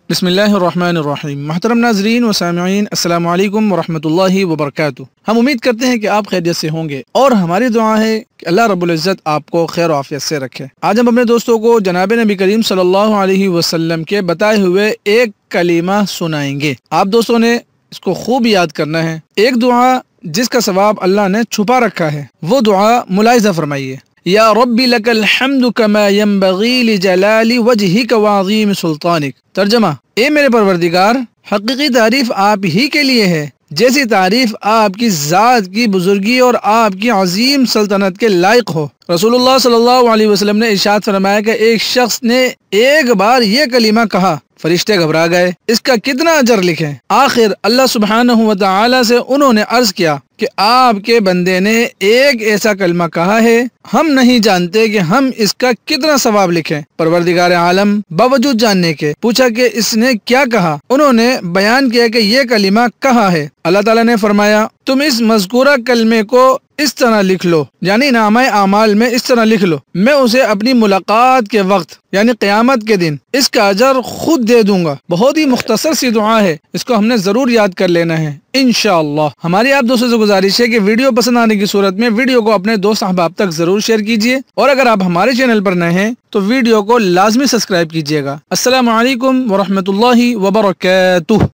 बिस्मिल्लाहिर्रहमानिर्रहीम। मुहतरम नाज़रीन व सामिईन, अस्सलामु अलैकुम व रहमतुल्लाहि व बरकातुहू। हम उम्मीद करते हैं कि आप खैरियत से होंगे और हमारी दुआ है कि अल्लाह रब्बुल इज़्ज़त आपको खैर आफियत से रखे। आज हम अपने दोस्तों को जनाब नबी करीम सल्लल्लाहु अलैहि वसल्लम के बताए हुए एक कलीमा सुनाएंगे। आप दोस्तों ने इसको खूब याद करना है। एक दुआ जिसका सवाब अल्लाह ने छुपा रखा है, वो दुआ मुलाहिज़ा फरमाइए। या रब्बी लकल हम्दु कमा यंबगी लिजलाली वजहिक व अज़ीम सुल्तानिक। तर्जमा, ए मेरे परवरदिगार, हकीकी तारीफ आप ही के लिए है जैसी तारीफ आपकी जात की बुजुर्गी और आपकी अजीम सल्तनत के लायक हो। रसूलुल्लाह सल्लल्लाहु अलैहि वसल्लम ने इरशाद फरमाया कि एक शख्स ने एक बार ये कलीमा कहा, फरिश्ते घबरा गए, इसका कितना अजर लिखें। आखिर अल्लाह सुब्हानहु व तआला से उन्होंने अर्ज किया कि आपके बंदे ने एक ऐसा कलमा कहा है, हम नहीं जानते कि हम इसका कितना सवाब लिखें। परवरदिगार आलम बावजूद जानने के पूछा कि इसने क्या कहा। उन्होंने बयान किया कि ये कलीमा कहा है। अल्लाह ताला ने फरमाया, तुम इस मज़कूरा कलमे को इस तरह लिख लो, यानी नामाए आमाल में इस तरह लिख लो, मैं उसे अपनी मुलाकात के वक्त यानी क़यामत के दिन इसका अजर खुद दे दूंगा। बहुत ही मुख्तसर सी दुआ है, इसको हमने जरूर याद कर लेना है इंशाअल्लाह। हमारी आप दोस्तों से गुजारिश है कि वीडियो पसंद आने की सूरत में वीडियो को अपने दोस्त अहबाब तक जरूर शेयर कीजिए और अगर आप हमारे चैनल पर नए हैं तो वीडियो को लाजमी सब्सक्राइब कीजिएगा। अस्सलामु अलैकुम व रहमतुल्लाहि व बरकातुहू।